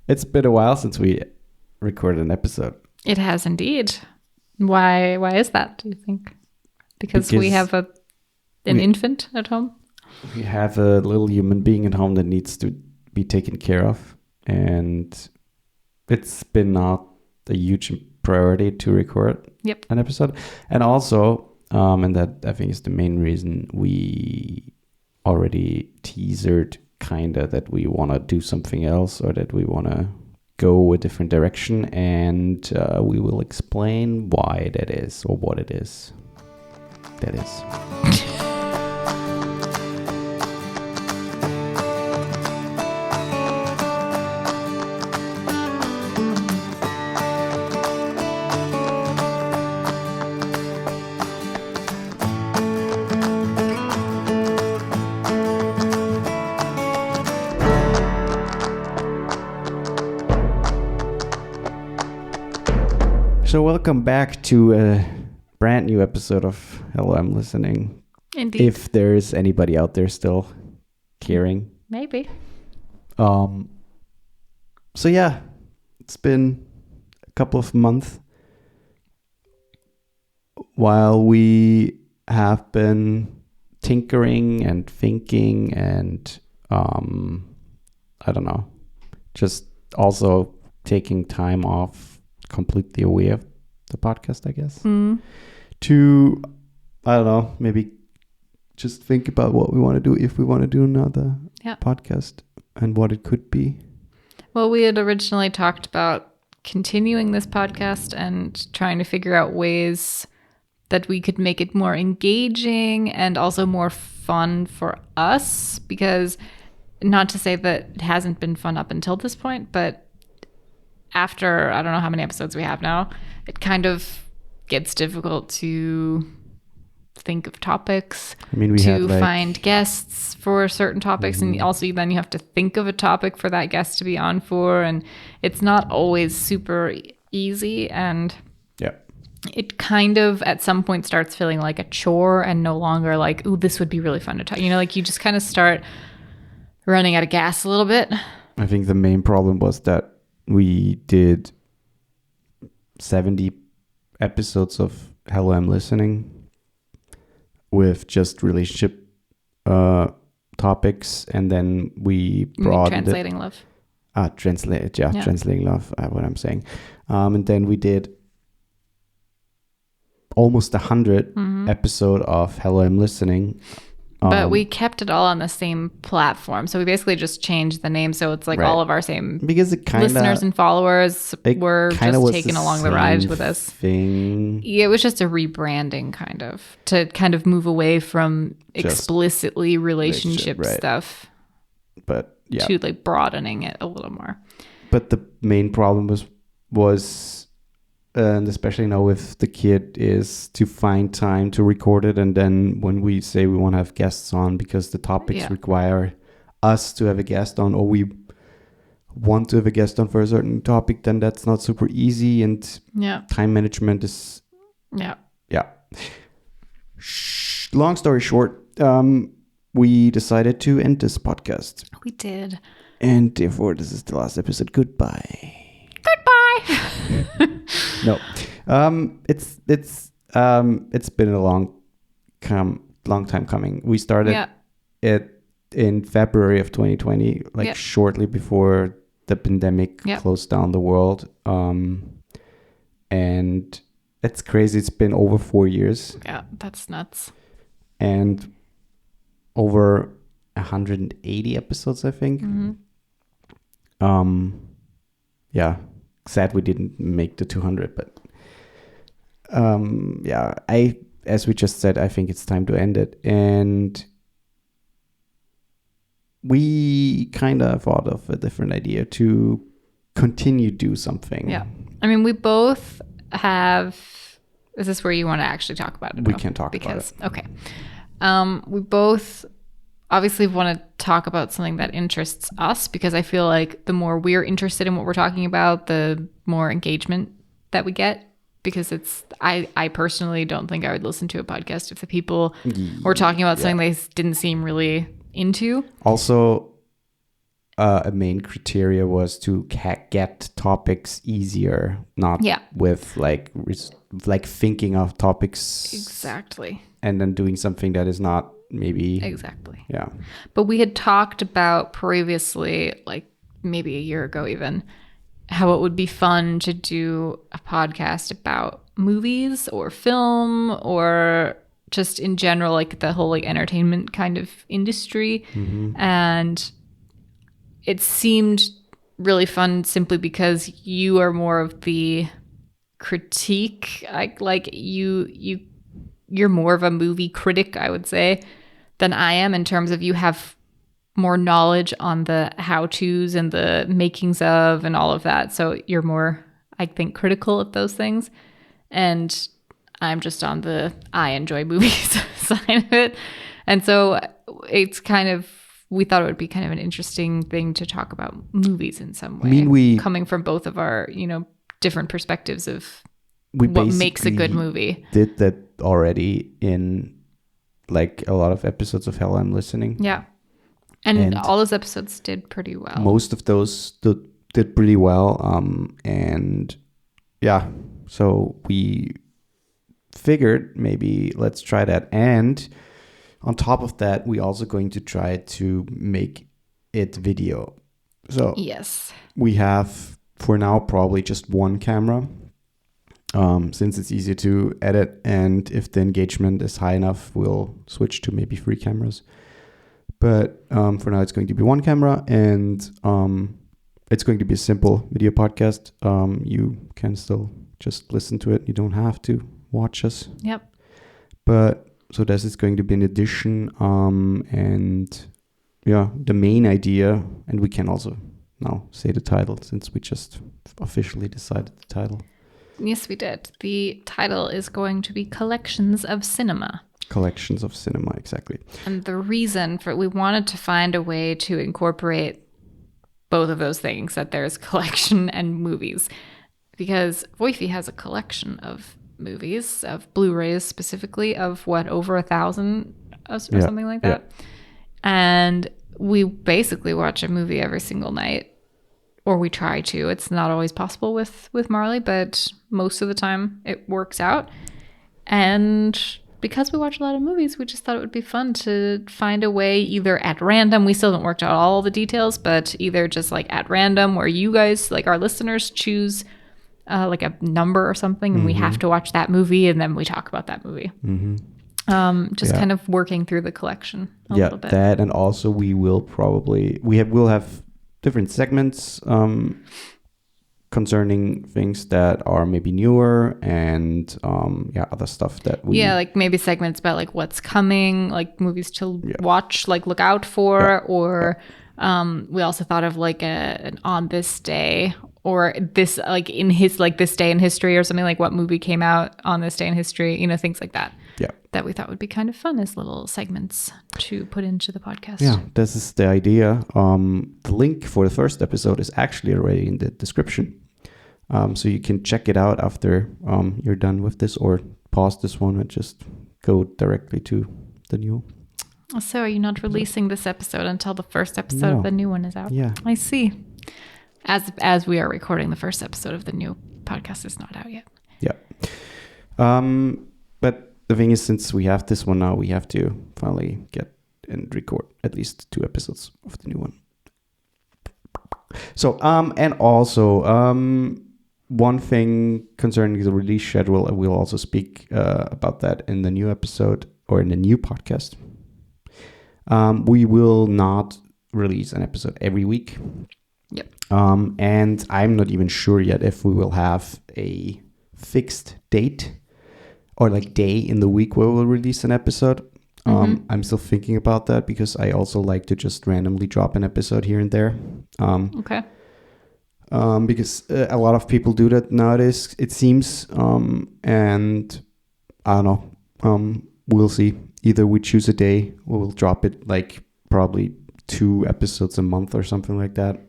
It's been a while since we recorded an episode. It has indeed. Why is that, do you think? Because we have an infant at home? We have a little human being at home that needs to be taken care of. And it's been not a huge priority to record an episode. And also, and that I think is the main reason, we already teasered kind of that we want to do something else or that we want to go a different direction, and we will explain why that is or what it is that is. So welcome back to a brand new episode of Hello, I'm Listening. Indeed. If there's anybody out there still caring. Maybe. So yeah, it's been a couple of months while we have been tinkering and thinking and I don't know, just also taking time off completely away of the podcast, I guess. To, I don't know, maybe just think about what we want to do if we want to do another podcast and what it could be. Well, we had originally talked about continuing this podcast and trying to figure out ways that we could make it more engaging and also more fun for us, because not to say that it hasn't been fun up until this point, but after, I don't know how many episodes we have now, it kind of gets difficult to think of topics, find guests for certain topics. And also then you have to think of a topic for that guest to be on for. And it's not always super easy. And it kind of at some point starts feeling like a chore and no longer like, ooh, this would be really fun to talk. You know, like you just kind of start running out of gas a little bit. I think the main problem was that we did 70 episodes of Hello, I'm Listening with just relationship topics, and then we brought Translating Love. Translating Love, what I'm saying. And then we did almost 100 episode of Hello, I'm Listening. But we kept it all on the same platform. So we basically just changed the name. So it's like all of our same listeners and followers were just taken along the ride with us. Yeah, it was just a rebranding to move away from explicitly relationship stuff. But yeah. To like broadening it a little more. But the main problem was and especially now with the kid, is to find time to record it. And then when we say we want to have guests on because the topics require us to have a guest on, or we want to have a guest on for a certain topic, then that's not super easy. And time management is... Long story short, we decided to end this podcast. We did. And therefore, this is the last episode. Goodbye. No, it's been a long time coming. We started it in February of 2020, shortly before the pandemic closed down the world. And it's crazy. It's been over 4 years. Yeah, that's nuts. And over 180 episodes, I think. Sad we didn't make the 200, but as we just said, I think it's time to end it. And we kind of thought of a different idea to continue do something. Yeah. I mean, we both have... Is this where you want to actually talk about it? We can talk about it. Okay. We both obviously want to talk about something that interests us, because I feel like the more we're interested in what we're talking about, the more engagement that we get. Because I personally don't think I would listen to a podcast if the people were talking about something they didn't seem really into. Also, a main criteria was to get topics easier, not with like thinking of topics exactly and then doing something that is not maybe exactly. Yeah. But we had talked about previously, like maybe a year ago even, how it would be fun to do a podcast about movies or film or just in general, like the whole like entertainment kind of industry. And it seemed really fun simply because you are more of the critique. Like you're more of a movie critic, I would say, than I am, in terms of you have more knowledge on the how-tos and the makings of and all of that. So you're more, I think, critical of those things. And I'm just on the I enjoy movies side of it. And so it's kind of, we thought it would be kind of an interesting thing to talk about movies in some way. Coming from both of our, different perspectives of what makes a good movie. Did that already in like a lot of episodes of Hell I'm Listening. Yeah. And all those episodes did pretty well. Most of those did pretty well. And yeah, so we figured maybe let's try that. And on top of that, we're also going to try to make it video. So yes, we have for now probably just one camera. Since it's easy to edit, and if the engagement is high enough, we'll switch to maybe 3 cameras. But for now, it's going to be one camera, and it's going to be a simple video podcast. You can still just listen to it. You don't have to watch us. Yep. But so this is going to be an addition, and yeah, the main idea, and we can also now say the title since we just officially decided the title. Yes, we did. The title is going to be Collections of Cinema. Collections of Cinema, exactly. And the reason for it, we wanted to find a way to incorporate both of those things, that there's collection and movies. Because Voifi has a collection of movies, of Blu-rays specifically, of over 1,000 or something like that. Yeah. And we basically watch a movie every single night. Or we try to. It's not always possible with Marley, but most of the time it works out. And because we watch a lot of movies, we just thought it would be fun to find a way, either at random, we still haven't worked out all the details, but either just like at random, where you guys, like our listeners, choose like a number or something, and we have to watch that movie, and then we talk about that movie. Just kind of working through the collection a little bit. That, and also we will probably, we'll have different segments concerning things that are maybe newer, and other stuff that we like maybe segments about like what's coming, like movies to watch, like look out for, or we also thought of like an on this day, or this like in his like this day in history, or something, like what movie came out on this day in history, things like that. That we thought would be kind of fun as little segments to put into the podcast. Yeah, this is the idea. The link for the first episode is actually already in the description. So you can check it out after you're done with this, or pause this one and just go directly to the new. So are you not releasing this episode until the first episode of the new one is out? Yeah. I see. As we are recording, the first episode of the new podcast is not out yet. Yeah. But the thing is, since we have this one now, we have to finally get and record at least 2 episodes of the new one. So, and also, one thing concerning the release schedule, and we'll also speak about that in the new episode, or in the new podcast. We will not release an episode every week. Yep. And I'm not even sure yet if we will have a fixed date or like day in the week where we'll release an episode. I'm still thinking about that, because I also like to just randomly drop an episode here and there. Okay. Because a lot of people do that nowadays, it seems. And I don't know. We'll see. Either we choose a day, or we'll drop it like probably 2 episodes a month or something like that.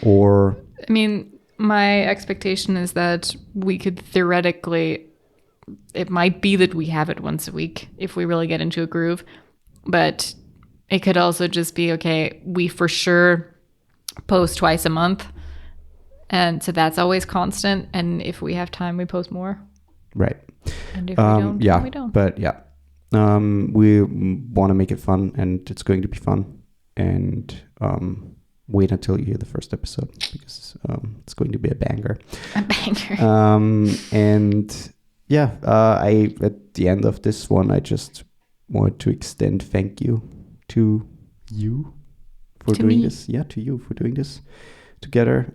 Or I mean, my expectation is that we could theoretically, it might be that we have it once a week if we really get into a groove, but it could also just be, okay, we for sure post twice a month. And so that's always constant. And if we have time, we post more. Right. And if we don't, then we don't. But yeah, we want to make it fun, and it's going to be fun. And wait until you hear the first episode, because it's going to be a banger. A banger. And yeah, I at the end of this one, I just want to extend thank you to you for doing this. Yeah, to you for doing this together.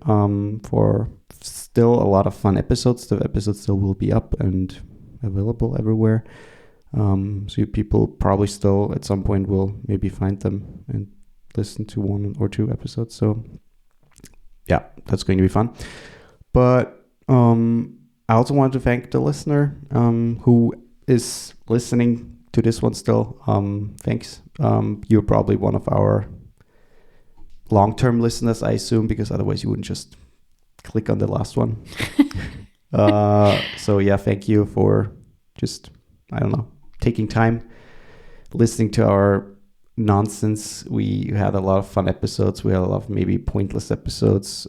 For still a lot of fun episodes. The episodes still will be up and available everywhere. So you people probably still at some point will maybe find them and listen to 1 or 2 episodes. So yeah, that's going to be fun. But I also want to thank the listener who is listening to this one still. Thanks. You're probably one of our long-term listeners, I assume, because otherwise you wouldn't just click on the last one. So yeah, thank you for just, I don't know, taking time listening to our nonsense. We had a lot of fun episodes. We had a lot of maybe pointless episodes.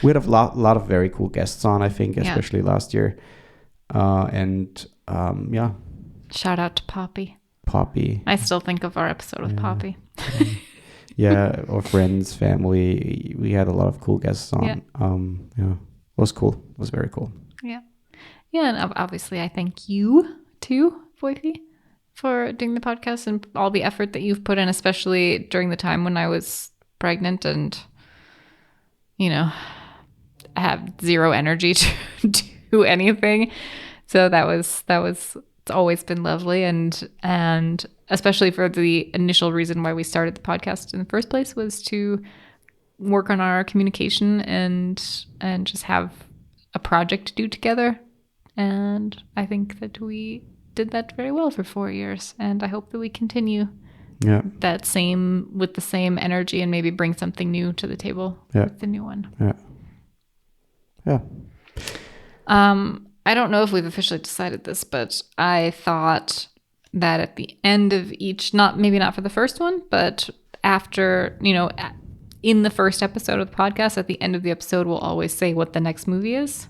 We had a lot of very cool guests on, I think, especially last year. And yeah. Shout out to Poppy. Poppy. I still think of our episode with Poppy. Yeah, our friends, family. We had a lot of cool guests on. Yeah. It was cool. It was very cool. Yeah. Yeah, and obviously I thank you too, Voifi, for doing the podcast and all the effort that you've put in, especially during the time when I was pregnant and, you know, I have zero energy to do anything. So that was it's always been lovely, and especially for the initial reason why we started the podcast in the first place was to work on our communication and just have a project to do together. And I think that we did that very well for 4 years, and I hope that we continue that with the same energy and maybe bring something new to the table with the new one. Yeah. I don't know if we've officially decided this, but I thought that at the end of each, maybe not for the first one, but after, in the first episode of the podcast, at the end of the episode, we'll always say what the next movie is,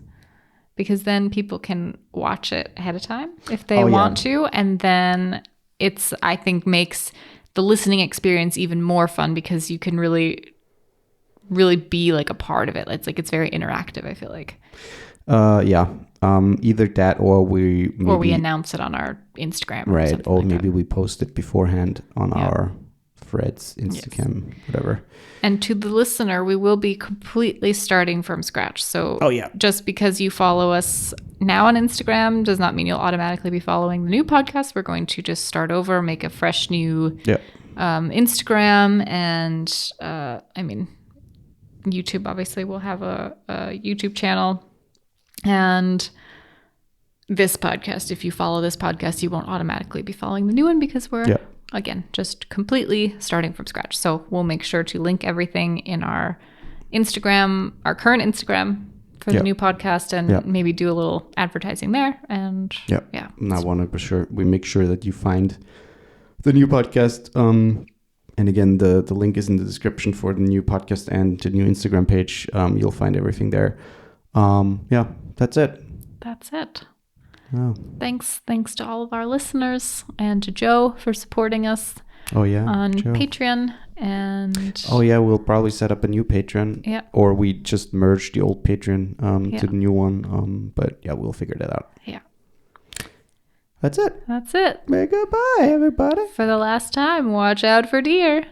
because then people can watch it ahead of time if they want to. And then I think makes the listening experience even more fun, because you can really, really be like a part of it. It's very interactive, I feel like. Either that or we announce it on our Instagram, right? Or maybe we post it beforehand on our Threads, Instagram, whatever. And to the listener, we will be completely starting from scratch. So just because you follow us now on Instagram does not mean you'll automatically be following the new podcast. We're going to just start over, make a fresh new Instagram, and YouTube. Obviously, we'll have a YouTube channel. And this podcast, if you follow this podcast, you won't automatically be following the new one, because we're, again, just completely starting from scratch. So we'll make sure to link everything in our Instagram, our current Instagram for the new podcast, and maybe do a little advertising there. And and I want to be sure we make sure that you find the new podcast. And again, the link is in the description for the new podcast and the new Instagram page. You'll find everything there. That's it. That's it. Oh. Thanks to all of our listeners, and to Joe for supporting us on Joe. Patreon. And we'll probably set up a new Patreon, or we just merge the old Patreon to the new one, but we'll figure that out. That's it. Goodbye, everybody. For the last time, watch out for deer.